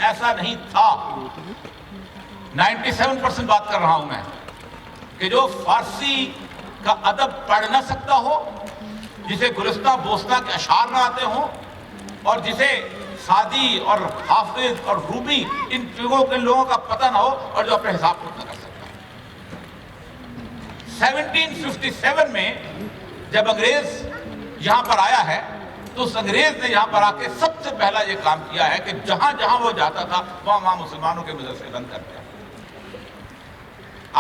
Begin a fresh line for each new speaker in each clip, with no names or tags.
ایسا نہیں تھا. 97% بات کر رہا ہوں میں کہ جو فارسی کا ادب پڑھ نہ سکتا ہو، جسے گلستہ بوستہ کے اشعار نہ آتے ہوں، اور جسے سعدی اور حافظ اور رومی ان لوگوں کا پتہ نہ ہو، اور جو اپنے حساب کو نہ کر سکتا. 1757 میں جب انگریز یہاں پر آیا ہے تو اس انگریز نے یہاں پر آ کے سب سے پہلا یہ کام کیا ہے کہ جہاں جہاں وہ جاتا تھا وہاں مسلمانوں کے مدرسے بند کر دیا.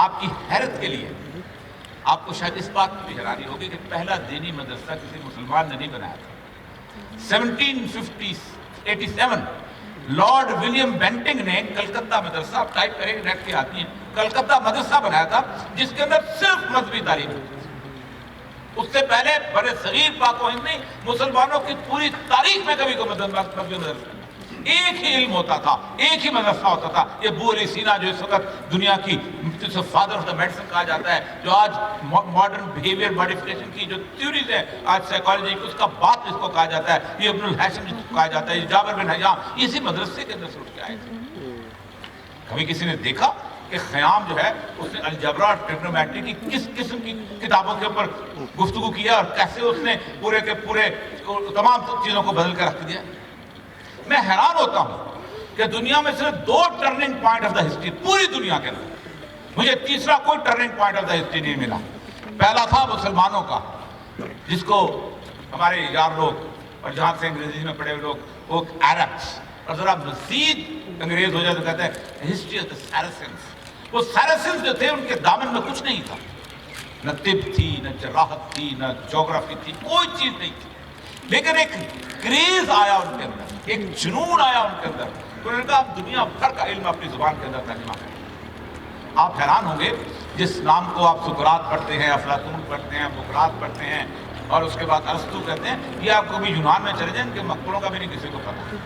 آپ کی حیرت کے لیے آپ کو شاید اس بات کی حیرانی ہوگی کہ پہلا دینی مدرسہ کسی مسلمان نے نہیں بنایا تھا. 1787 لارڈ ولیم بینٹنگ نے کلکتہ مدرسہ، آپ ٹائپ کریں نیٹ پہ آتی ہیں، کلکتہ مدرسہ بنایا تھا جس کے اندر صرف مذہبی تعلیم تھی. اس سے پہلے برے صغیر پاک و ہند میں مسلمانوں کی پوری تاریخ میں کبھی کوئی مذہبی مدرسہ نہیں. ایک ہی علم ہوتا تھا، ایک ہی مدرسہ ہوتا تھا. یہ ابو علی سینا جو اس وقت دنیا کی فادر آف دا میڈیسن کہا جاتا ہے، جو آج ماڈرن بیہیویئر ماڈیفکیشن کی جو تھیوریز ہیں آج سائیکالوجی کی، اس کا باپ جس کو کہا جاتا ہے، یہ ابن الحاشم جس کو کہا جاتا ہے، یہ جابر بن حیام، اسی مدرسے کے اندر سے اٹھ کے آئے تھے. کبھی کسی نے دیکھا کہ خیام جو ہے اس نے الجبرا اور ٹریگنومیٹری کی کس قسم کی کتابوں کے اوپر گفتگو کیا اور کیسے اس نے پورے کے پورے تمام چیزوں کو بدل کر رکھ دیا. میں حیران ہوتا ہوں کہ دنیا میں صرف 2 turning point of the history پوری دنیا کے اندر، مجھے تیسرا کوئی turning point of the history نہیں ملا. پہلا تھا مسلمانوں کا، جس کو ہمارے یار لوگ اور جہاں سے انگریزی میں پڑھے ہوئے لوگ وہ عربس، اور ذرا مزید انگریز ہو جائے تو کہتے ہیں ہسٹری آف دا سیرسنس. وہ سیرسنس جو تھے ان کے دامن میں کچھ نہیں تھا، نہ طب تھی، نہ جراحت تھی، نہ جغرافی تھی، کوئی چیز نہیں تھی. لیکن ایک کریز آیا ان کے اندر، ایک جنون آیا ان کے اندر. انہوں نے کہا آپ دنیا بھر کا علم اپنی زبان کے اندر ترجمہ کریں. آپ حیران ہوں گے جس نام کو آپ سقراط پڑھتے ہیں، افلاطون پڑھتے ہیں، بقراط پڑھتے ہیں، اور اس کے بعد ارسطو کہتے ہیں، یہ آپ کو بھی یونان میں چلے جائیں، ان کے مقبروں کا بھی نہیں کسی کو پتا،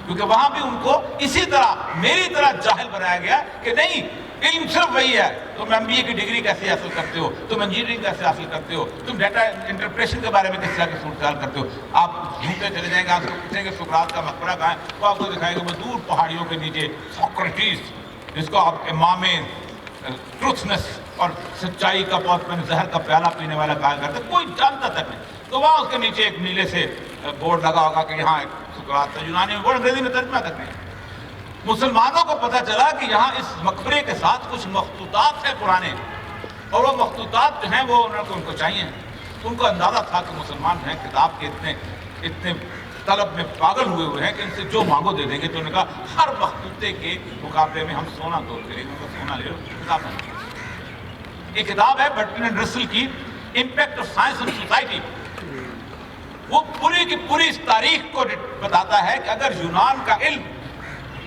کیونکہ وہاں بھی ان کو اسی طرح میری طرح جاہل بنایا گیا کہ نہیں علم صرف وہی ہے. تم ایم بی اے کی ڈگری کیسے حاصل کرتے ہو، تم انجینئرنگ کیسے حاصل کرتے ہو، تم ڈیٹا انٹرپریشن کے بارے میں کس طرح کی صورتحال کرتے ہو. آپ گھومتے چلے جائیں گے، آپ کو پوچھیں گے سقراط کا مقبرہ کہاں ہے، وہ آپ کو دکھائیں گے وہ دور پہاڑیوں کے نیچے سوکریٹس، جس کو آپ امام ٹروتھنس اور سچائی کا بہت میں زہر کا پیالہ پینے والا کہا کرتے، کوئی جانتا تک نہیں. تو وہاں اس کے نیچے ایک نیلے سے بورڈ لگا ہوگا کہ یہاں ایک سقراط تھا، یونانی میں بورڈ، انگریزی میں ترجمہ تک نہیں. مسلمانوں کو پتہ چلا کہ یہاں اس مقبرے کے ساتھ کچھ مخطوطات ہیں پرانے، اور وہ مخطوطات جو ہیں وہ ان کو چاہیے. ان کو اندازہ تھا کہ مسلمان جو ہیں کتاب کے اتنے طلب میں پاگل ہوئے ہیں کہ ان سے جو مانگو دے دیں گے. تو انہوں نے کہا ہر مخطوطے کے مقابلے میں ہم سونا تول کریں گے، سونا لے لو کتاب نہیں. ایک کتاب ہے برٹن اینڈ رسل کی impact of science on society. وہ پوری کی پوری اس تاریخ کو بتاتا ہے کہ اگر یونان کا علم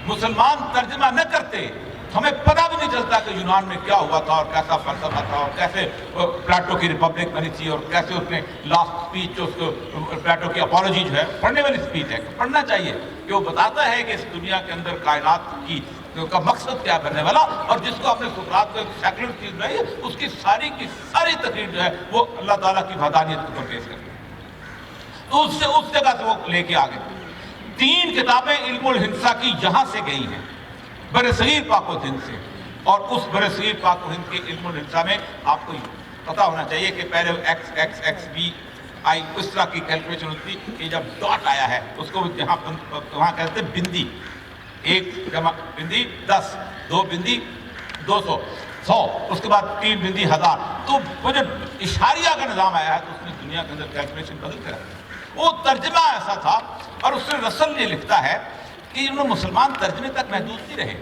مسلمان ترجمہ نہ کرتے تو ہمیں پتہ بھی نہیں چلتا کہ یونان میں کیا ہوا تھا اور کیسا فلسفہ تھا، اور کیسے پلاٹو کی ریپبلک بنی تھی، اور کیسے اس نے لاسٹ اسپیچ جو اس کو پلاٹو کی اپولوجی جو ہے پڑھنے والی اسپیچ ہے، پڑھنا چاہیے کہ وہ بتاتا ہے کہ اس دنیا کے اندر کائنات کا مقصد کیا بننے والا، اور جس کو اپنے سقراط کو ایک سیکولر چیز بنائی ہے اس کی ساری تقریر جو ہے وہ اللہ تعالیٰ کی وحدانیت کو پیش کرتی ہے. تو اس جگہ سے وہ لے کے آگے 3 کتابیں علم الہندسہ کی یہاں سے گئی ہیں، برصغیر پاک و ہند سے. اور اس برصغیر پاک و ہند کے علم الہندسہ میں آپ کو پتہ ہونا چاہیے کہ پہلے ایکس ایکس ایکس بی آئی اس طرح کی کیلکولیشن ہوتی ہے کہ جب ڈاٹ آیا ہے اس کو جہاں وہاں کہتے ہیں بندی، 1 جمع بندی 10، 2 بندی 200، 100، اس کے بعد 3 بندی 1000. تو وہ جو اشاریہ کا نظام آیا ہے تو اس نے دنیا کے اندر کیلکولیشن بدل کر رکھی. وہ ترجمہ ایسا تھا، اور اس سے رسل یہ لکھتا ہے کہ انہوں مسلمان ترجمے تک محدود نہیں رہے،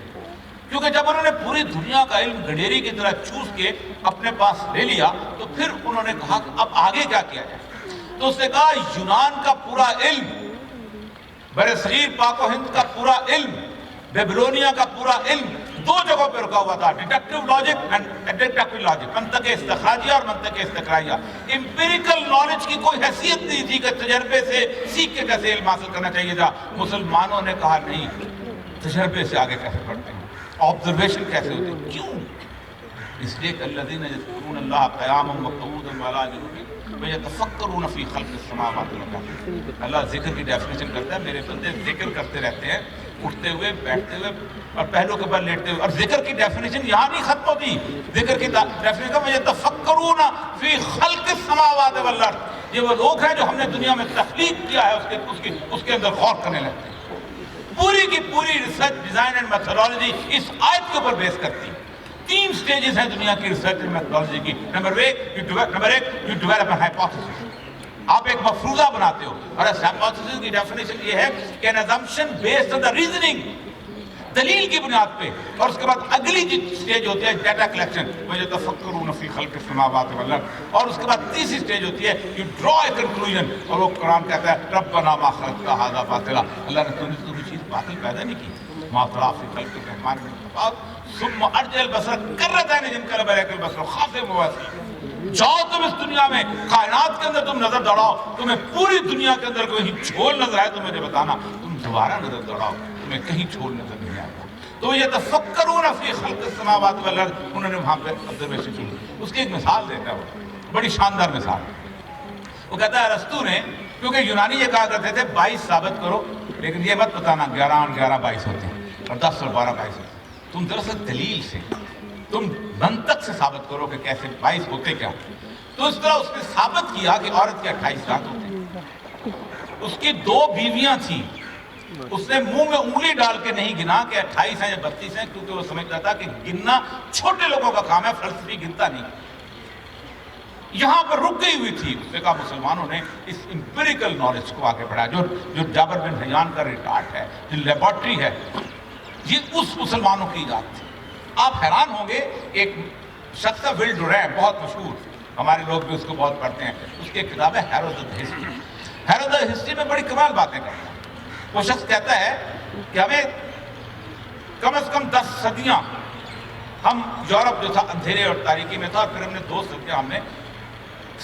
کیونکہ جب انہوں نے پوری دنیا کا علم گڈیری کی طرح چوس کے اپنے پاس لے لیا تو پھر انہوں نے کہا کہ اب آگے کیا کیا جائے. تو اس نے کہا یونان کا پورا علم، برصغیر پاک و ہند کا پورا علم، بیبلونیا کا پورا علم 2 جگہوں پہ رکا ہوا تھا، deductive logic and deductive logic, منطق استخراجیہ اور منطق استقرائیہ. امپیریکل نالج کی کوئی حیثیت نہیں تھی کہ تجربے سے سیکھ کے کیسے علم حاصل کرنا چاہیے تھا. مسلمانوں نے کہا نہیں، تجربے سے آگے کیسے بڑھتے ہیں، آبزرویشن کیسے ہوتے ہیں. کیوں؟ اس لیے کہ الذین یذکرون اللہ قیاما وقعودا وعلی جنوبہم ویتفکرون فی خلق السماوات والارض. اللہ ذکر کی ڈیفینیشن کرتا ہے، میرے بندے ذکر کرتے رہتے ہیں اٹھتے ہوئے, بیٹھتے ہوئے اور پہلو کے پر لیٹتے ہوئے. اور ذکر کی ڈیفینیشن یہاں نہیں ختم ہوتی. ذکر کی ڈیفینیشن کا یتفکرون فی خلق السماوات والارض, یہ وہ لوگ ہیں جو ہم نے دنیا میں تخلیق کیا ہے اس کے اندر غور کرنے لگتے ہیں. پوری کی پوری ریسرچ, ڈیزائن اینڈ میتھڈالوجی اس آیت کے اوپر بیس کرتی ہے. 3 سٹیجز ہیں دنیا کی ریسرچ اینڈ میتھڈالوجی کی. نمبر ایک, یو ڈیولپ اے ہائپوتھیسس, آپ ایک مفروضہ بناتے ہو. اور اس ہائپوتھیسس کی ڈیفینیشن یہ ہے کہ an assumption based on the reasoning, دلیل کی بنیاد پہ. اور اس کے بعد اگلی جو سٹیج ہوتی ہے ڈیٹا کلیکشن, وَيَتَفَكَّرُونَ فِي خَلْقِ السَّمَاوَاتِ وَالْأَرْضِ. اور اس کے بعد تیسری سٹیج ہوتی ہے you draw a conclusion, اور وہ قرآن کہتا ہے رَبَّنَا مَا خَلَقْتَ هَذَا بَاطِلًا, اللہ نے کوئی چیز باطل پیدا نہیں کی. مَا طَلَعَ فِي خَلْقِ الرَّحْمَٰنِ مِن تَفَاوُتٍ ثُمَّ أَرْجَعَ الْبَصَرَ كَرَّتَيْنِ يَنقَلِبُ إِلَيْكَ الْبَصَرُ خَاسِئًا وَهُوَ حَسِيرٌ. جاؤ تم اس دنیا میں, کائنات کے اندر تم نظر دوڑاؤ, تمہیں پوری دنیا کے اندر کوئی جھول نظر آئے تو مجھے بتانا, تم دوبارہ نظر دوڑاؤ, تمہیں کہیں جھول نظر نہیں آئے گا. تو یتفکرون فی خلق السماوات والارض, انہوں نے وہاں پہ آبزرویشن کی. اس کی ایک مثال دیتا ہے, وہ بڑی شاندار مثال. وہ کہتا ہے ارسطو نے, کیونکہ یونانی یہ کہا کرتے تھے 22 ثابت کرو, لیکن یہ مت بتانا 11 اور 11 22 ہوتے ہیں اور 10 اور 12 22 ہوتے ہیں. تم دراصل دلیل سے, تم منطق سے ثابت کرو کہ کیسے 22 ہوتے کیا. تو اس طرح اس نے ثابت کیا کہ عورت کے 28 دانت ہوتے ہیں. اس کی 2 بیویاں تھیں. اس نے منہ میں انگلی ڈال کے نہیں گنا کہ 28 ہیں یا 32 ہیں, کیونکہ وہ سمجھتا تھا کہ گننا چھوٹے لوگوں کا کام ہے, فلسفی گنتا نہیں. یہاں پر رک گئی ہوئی تھی. اس نے کہا مسلمانوں نے اس امپیریکل نالج کو آگے بڑھایا, جو جابر بن حیان کا ریکارڈ ہے, جو لیبارٹری ہے, یہ اس مسلمانوں کی ایجاد تھی. آپ حیران ہوں گے, ایک شخص ہے ول ڈورین, بہت مشہور, ہمارے لوگ بھی اس کو بہت پڑھتے ہیں. اس کی ایک کتاب ہے ہیروڈوٹس ہسٹری. ہیروڈوٹس ہسٹری میں بڑی کمال باتیں کرتا ہے. وہ شخص کہتا ہے کہ ہمیں کم از کم 10 صدیاں, ہم یورپ جو تھا اندھیرے اور تاریکی میں تھا, پھر ہم نے 2 صدیاں ہم نے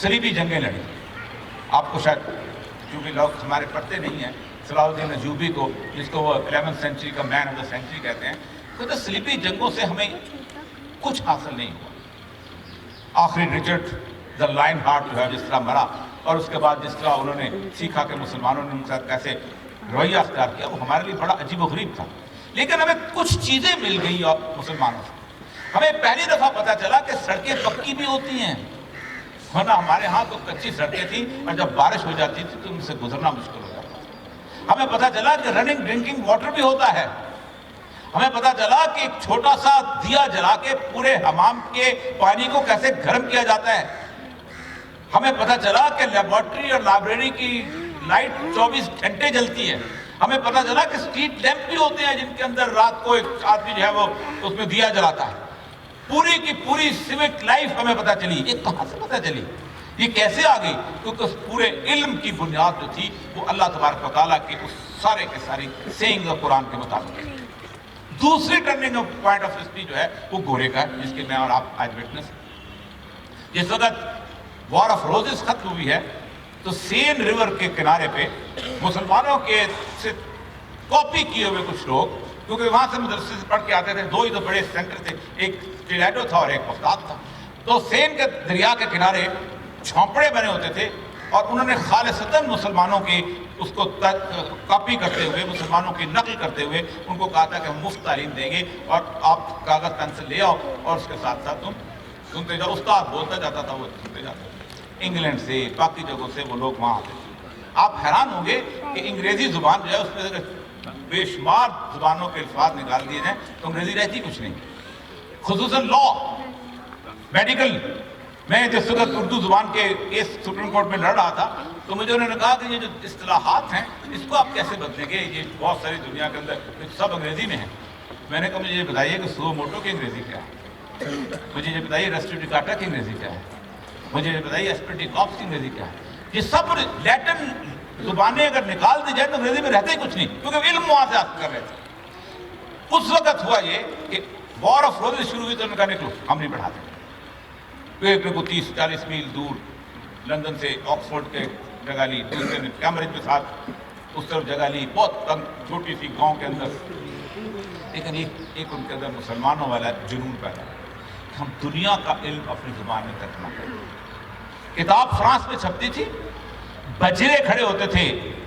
صلیبی جنگیں لڑی. آپ کو شاید, کیونکہ لوگ ہمارے پڑھتے نہیں ہیں, صلاح الدین ایوبی کو, جس کو وہ 11th سینچری کا مین آف دا سینچری کہتے ہیں, تو صلیبی جنگوں سے ہمیں کچھ حاصل نہیں ہوا. آخری رچرڈ دا لائن ہارٹ جو ہے جس طرح مرا, اور اس کے بعد جس طرح انہوں نے سیکھا کہ مسلمانوں نے ان کے ساتھ کیسے رویہ اختیار کیا, وہ ہمارے لیے بڑا عجیب و غریب تھا. لیکن ہمیں کچھ چیزیں مل گئی مسلمانوں سے. ہمیں پہلی دفعہ پتہ چلا کہ سڑکیں پکی بھی ہوتی ہیں, ورنہ ہمارے ہاں تو کچی سڑکیں تھیں, اور جب بارش ہو جاتی تھی تو ان سے گزرنا مشکل ہو جاتا تھا. ہمیں پتہ چلا کہ رننگ ڈرنکنگ واٹر بھی ہوتا ہے. ہمیں پتہ چلا کہ ایک چھوٹا سا دیا جلا کے پورے حمام کے پانی کو کیسے گرم کیا جاتا ہے. ہمیں پتہ چلا کہ لیبارٹری اور لائبریری کی لائٹ 24 گھنٹے جلتی ہے. ہمیں پتہ چلا کہ اسٹریٹ لیمپ بھی ہوتے ہیں جن کے اندر رات کو ایک آدمی جو ہے وہ اس میں دیا جلاتا ہے. پوری کی پوری سیوک لائف ہمیں پتہ چلی. یہ کہاں سے پتہ چلی, یہ کیسے آ گئی؟ کیونکہ اس پورے علم کی بنیاد جو تھی وہ اللہ تبارک و تعالیٰ کے اس سارے کے ساری سینگ اور قرآن کے مطابق. دوسری ٹرننگ پوائنٹ آف ہسٹری جو ہے وہ گورے کا ہے, جس کے میں اور آپ آج وٹنس. جس وقت وار آف روزز ختم ہوئی ہے تو سین ریور کے کنارے پہ مسلمانوں کے سے کاپی کیے ہوئے کچھ لوگ, کیونکہ وہاں سے مدرسے سے پڑھ کے آتے تھے, 2 ہی تو بڑے سینٹر تھے, ایک ٹیلیڈو تھا اور ایک بغداد تھا. تو سین کے دریا کے کنارے جھونپڑے بنے ہوتے تھے, اور انہوں نے خالصتاً مسلمانوں کی اس کو کاپی کرتے ہوئے, مسلمانوں کی نقل کرتے ہوئے ان کو کہا تھا کہ ہم مفت تعلیم دیں گے, اور آپ کاغذ پینسل لے آؤ اور اس کے ساتھ ساتھ تم سنتے جاؤ. استاد بولتا جاتا تھا, وہ سنتے جاتے. انگلینڈ سے, باقی جگہوں سے وہ لوگ وہاں آتے تھے. آپ حیران ہوں گے کہ انگریزی زبان جو ہے اس میں بے شمار زبانوں کے الفاظ نکال دیے جائیں تو انگریزی رہتی کچھ نہیں. خصوصاً لا, میڈیکل. میں جس وقت اردو زبان کے کیس سپریم کورٹ میں لڑ رہا تھا تو مجھے انہوں نے کہا کہ یہ جو اصطلاحات ہیں اس کو آپ کیسے بدلیں گے, یہ بہت ساری دنیا کے اندر سب انگریزی میں ہیں. میں نے کہا مجھے یہ بتائیے کہ سو موٹو کی انگریزی کیا ہے, مجھے یہ بتائیے ریسٹوڈیکاٹا کی انگریزی کیا ہے, مجھے یہ بتائیے اسپیٹیکاپس کی انگریزی کیا ہے. یہ سب لیٹن زبانیں اگر نکال دی جائیں تو انگریزی میں رہتے ہی کچھ نہیں, کیونکہ علم وہاں سے حاصل کر رہے تھے. اس وقت ہوا یہ کہ وار آف روزز شروع ہوئی تو انہوں نے کہا نکلو ہم نہیں پڑھاتے. ایک کو 30-40 میل دور لندن سے آکسفورڈ کے جگہ لی, دوسرے نے کیمبرج کے ساتھ اس طرف جگہ لی, بہت تنگ چھوٹی سی گاؤں کے اندر. لیکن ایک ان کے اندر مسلمانوں والا جنون پیدا کہ ہم دنیا کا علم اپنی زبان میں ترجمہ کریں. کتاب فرانس میں چھپتی تھی, بجرے کھڑے ہوتے تھے,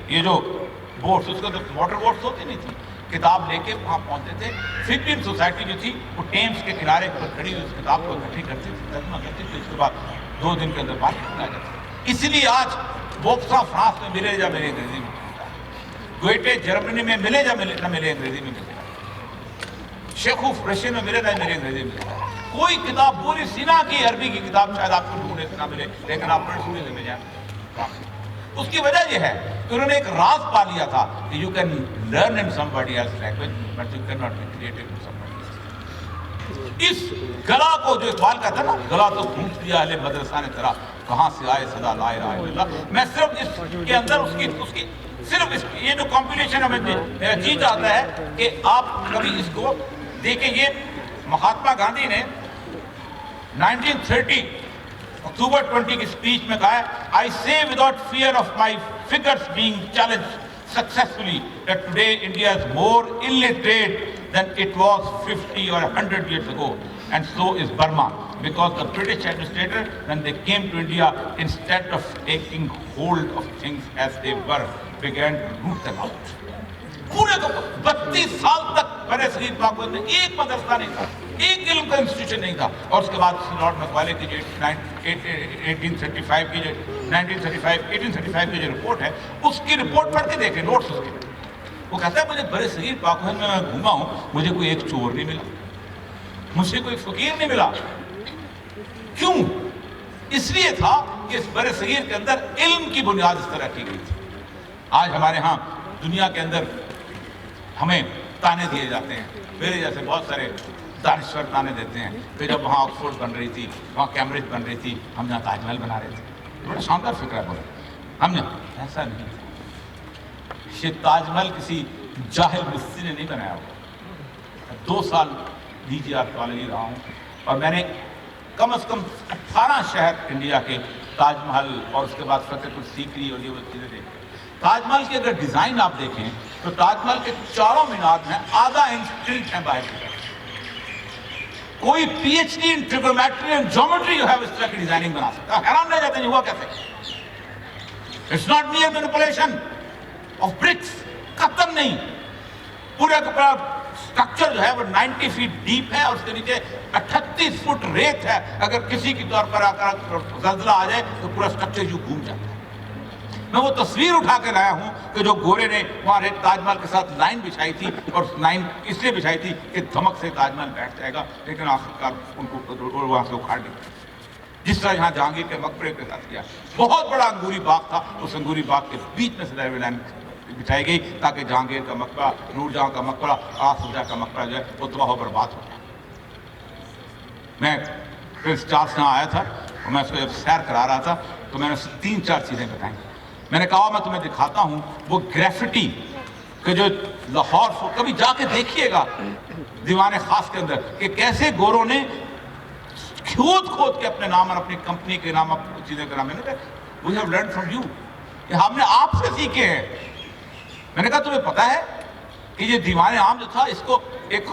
یہ جو بوٹس, اس کو تو موٹر بوٹس ہوتی نہیں تھی, کتاب لے کے وہاں پہنچتے تھے. فلپین سوسائٹی جو تھی وہ ٹیمز کے کنارے پر کھڑی ہوئی اس کتاب کو اکٹھی کرتی تھی, ترجمہ کرتی تھی, اس کے بعد 2 دن کے اندر مارکیٹ میں آ جاتی. اسی لیے آج بوکسا فرانس میں ملے یا میرے انگریزی میں ملتا ہے, گوئٹے جرمنی میں ملے یا نہ ملے انگریزی میں ملتا ہے, شیخوف رشین میں ملے نہ میرے انگریزی میں ملتا ہے. کوئی کتاب پوری سینا کی عربی کی کتاب شاید آپ کو ڈھونڈنے سے نہ ملے, لیکن آپ پڑھ سننے سے مل جائیں. اس کی وجہ یہ ہے کہ انہوں نے ایک راز پا لیا تھا کہ you can learn in somebody else language but you can not be creative in somebody else. اس گلا کو جو اقبال کہتا ہے نا, گلا تو گھونٹ دیا اہل مدرسہ نے تیرا, کہاں سے آئے صدا لا الہ الا اللہ. میں صرف اس کے اندر اس کی صرف اس یہ جو کمپلیشن ہمیں میرا جی چاہتا ہے کہ آپ کبھی اس کو دیکھیں. یہ مہاتما گاندھی نے 1930 اکتوبر 20 کی اسپیچ میں کہا ہے, I say without fear of my figures being challenged successfully that today India is more illiterate than it was 50 or 100 years ago, and so is Burma, because the British administrator, when they came to India, instead of taking hold of things as they were, began to root them out. پورے 32 سال تک برے صغیر پاکستان میں ایک مدرسہ نہیں تھا, ایک علم کا انسٹیٹیوشن نہیں تھا. اور اس کے بعد لارڈ میکالے کی جو 1835 کی جو رپورٹ ہے, اس کی رپورٹ پڑھ کے دیکھیں, نوٹس اس کے. وہ کہتا ہے مجھے برے صغیر پاکستان میں گھوما ہوں, مجھے کوئی ایک چور نہیں ملا, مجھے کوئی فقیر نہیں ملا. کیوں؟ اس لیے تھا کہ اس برے صغیر کے اندر علم کی بنیاد اس طرح کی گئی تھی. آج ہمارے ہاں دنیا کے اندر ہمیں تانے دیے جاتے ہیں, میرے جیسے بہت سارے دانشور تانے دیتے ہیں کہ جب وہاں آکسفورڈ بن رہی تھی, وہاں کیمبرج بن رہی تھی, ہم یہاں تاج محل بنا رہے تھے. بڑا شاندار فکر ہے, بولے ہم نے ایسا نہیں تھا. یہ تاج محل کسی جاہل مصری نے نہیں بنایا ہوگا. 2 سال DGR کالونی رہا ہوں اور میں نے کم از کم 18 شہر انڈیا کے تاج محل اور اس کے بعد فتح پور سیکری اور یہ وہ چیزیں دیکھی. تاج محل کی اگر ڈیزائن آپ دیکھیں تو تاج محل کے چاروں مینار میں آدھا انچ ٹلٹ ہے باہر کی طرف. کوئی PhD in trigonometry and geometry جو ہے اس طرح کی ڈیزائننگ بنا سکتا ہے. حیران رہ جاتے ہیں ہوا کیسے. It's not mere manipulation of bricks, قطن نہیں. پورا کا پورا اسٹرکچر جو ہے وہ 90 فیٹ ڈیپ ہے اور اس کے نیچے 38 فٹ ریت ہے. اگر کسی کی طور پر زلزلہ آ جائے تو پورا اسٹرکچر یوں گھوم جاتا ہے. میں وہ تصویر اٹھا کے لایا ہوں کہ جو گورے نے وہاں تاج محل کے ساتھ لائن بچھائی تھی, اور لائن اس لیے بچھائی تھی کہ دھمک سے تاج محل بیٹھ جائے گا, لیکن آخرکار ان کو وہاں سے اکھاڑ دیا, جس طرح یہاں جہانگیر کے مقبرے کے ساتھ کیا. بہت بڑا انگوری باغ تھا, اس انگوری باغ کے بیچ میں سے ریلوے لائن بچھائی گئی تاکہ جہانگیر کا مقبرہ, نور جہاں کا مقبرہ, آصف جاہ کا مقبرہ جو ہے وہ تباہ و برباد ہو جائے. میں پرنس چارلس یہاں آیا تھا اور میں اس کو جب سیر کرا رہا تھا تو میں نے 3-4 چیزیں بتائیں. میں نے کہا میں تمہیں دکھاتا ہوں وہ گریفٹی کہ جو لاہور کبھی جا کے دیکھیے گا دیوان خاص کے اندر کہ کیسے گوروں نے کھود کے اپنے نام اور اپنی کمپنی کے نام, اپنی چیزیں کے نام. میں نے کہا we have learned from you, کہ ہم نے آپ سے سیکھے ہیں. میں نے کہا تمہیں پتا ہے کہ یہ دیوان عام جو تھا اس کو ایک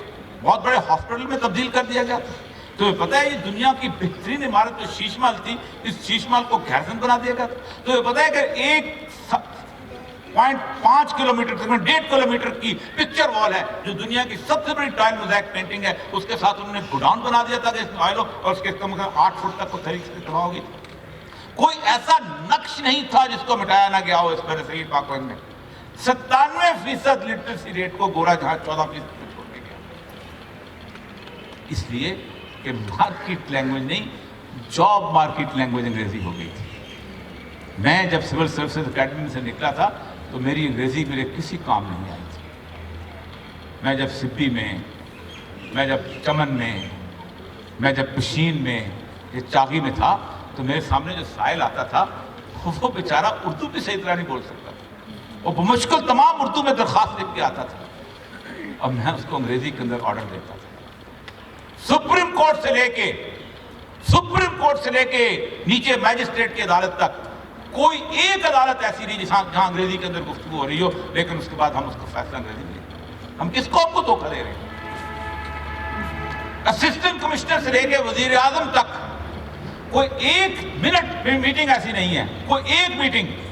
بہت بڑے ہاسپٹل میں تبدیل کر دیا گیا تھا. تمہیں پتا ہے یہ دنیا کی بہترین عمارت جو شیش محل تھی, اس شیش محل کو گیرزن بنا دیا گیا تھا. تمہیں پتا ہے کہ 1.5 کلومیٹر تقریباً 1.5 کلومیٹر کی پکچر وال ہے جو دنیا کی سب سے بڑی ٹائل موزیک پینٹنگ ہے, اس کے ساتھ انہوں نے گوڈاؤن بنا دیا تھا کہ اس میں آئلو, اور اس کے کم از کم 8 فٹ تک کو طریقے سے تباہ ہوگی. کوئی ایسا نقش نہیں تھا جس کو مٹایا نہ گیا ہو اس برے صغیر پاکستان میں. 97% لٹریسی ریٹ کو گورا جہاں 14% میں چھوڑ کے گیا. اس لیے کہ مارکیٹ لینگویج نہیں, جاب مارکیٹ لینگویج انگریزی ہو گئی تھی. میں جب سول سروسز اکیڈمی سے نکلا تھا تو میری انگریزی میرے کسی کام نہیں آئی تھی. میں جب سپی میں, میں جب چمن میں, میں جب پشین میں, یہ چاغی میں تھا تو میرے سامنے جو سائل آتا تھا وہ بیچارہ اردو بھی صحیح طرح نہیں بول سکتا تھا, وہ بمشکل تمام اردو میں درخواست لکھ کے آتا تھا اور میں اس کو انگریزی کے اندر آرڈر دیتا تھا. سپریم کورٹ سے لے کے نیچے میجسٹریٹ کی عدالت تک کوئی ایک عدالت ایسی نہیں جہاں انگریزی کے اندر گفتگو ہو رہی ہو, لیکن اس کے بعد ہم اس کو فیصلہ انگریزی میں لیں. ہم کس قوم کو دھوکہ دے رہے ہیں؟ اسسٹنٹ کمشنر سے لے کے وزیر اعظم تک کوئی ایک منٹ میٹنگ ایسی نہیں ہے, کوئی ایک میٹنگ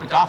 50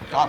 50